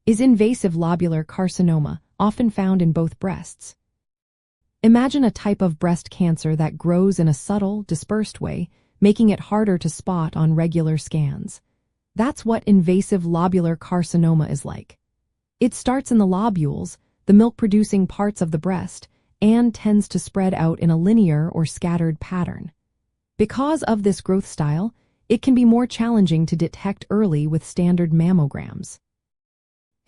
is invasive lobular carcinoma, often found in both breasts. Imagine a type of breast cancer that grows in a subtle, dispersed way, making it harder to spot on regular scans. That's what invasive lobular carcinoma is like. It starts in the lobules, the milk-producing parts of the breast, and tends to spread out in a linear or scattered pattern. Because of this growth style, it can be more challenging to detect early with standard mammograms.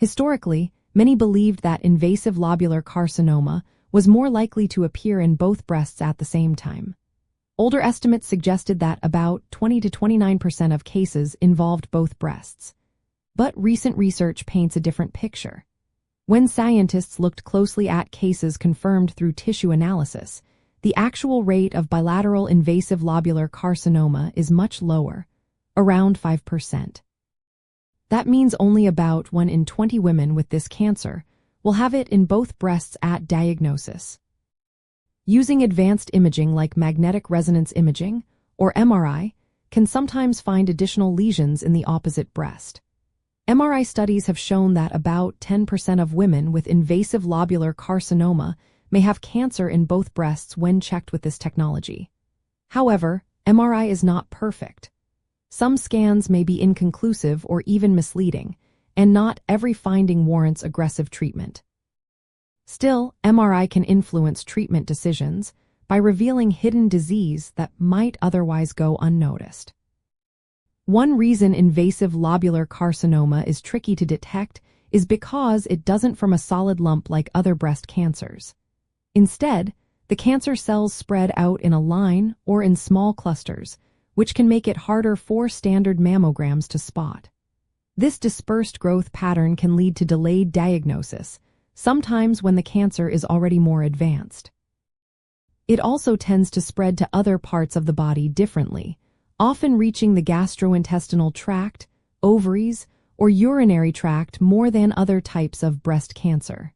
Historically, many believed that invasive lobular carcinoma was more likely to appear in both breasts at the same time. Older estimates suggested that about 20 to 29% of cases involved both breasts. But recent research paints a different picture. When scientists looked closely at cases confirmed through tissue analysis, the actual rate of bilateral invasive lobular carcinoma is much lower, around 5%. That means only about 1 in 20 women with this cancer will have it in both breasts at diagnosis. Using advanced imaging like magnetic resonance imaging, or MRI, can sometimes find additional lesions in the opposite breast. MRI studies have shown that about 10% of women with invasive lobular carcinoma may have cancer in both breasts when checked with this technology. However, MRI is not perfect. Some scans may be inconclusive or even misleading, and not every finding warrants aggressive treatment. Still, MRI can influence treatment decisions by revealing hidden disease that might otherwise go unnoticed. One reason invasive lobular carcinoma is tricky to detect is because it doesn't form a solid lump like other breast cancers. Instead, the cancer cells spread out in a line or in small clusters, which can make it harder for standard mammograms to spot. This dispersed growth pattern can lead to delayed diagnosis, sometimes when the cancer is already more advanced. It also tends to spread to other parts of the body differently, often reaching the gastrointestinal tract, ovaries, or urinary tract more than other types of breast cancer.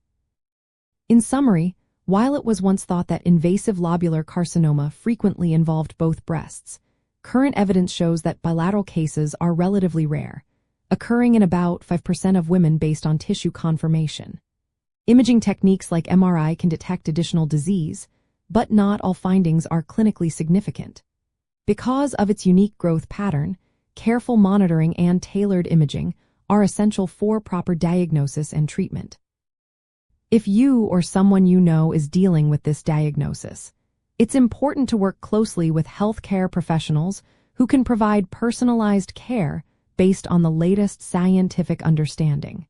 In summary, while it was once thought that invasive lobular carcinoma frequently involved both breasts, current evidence shows that bilateral cases are relatively rare, occurring in about 5% of women based on tissue confirmation. Imaging techniques like MRI can detect additional disease, but not all findings are clinically significant. Because of its unique growth pattern, careful monitoring and tailored imaging are essential for proper diagnosis and treatment. If you or someone you know is dealing with this diagnosis, it's important to work closely with healthcare professionals who can provide personalized care based on the latest scientific understanding.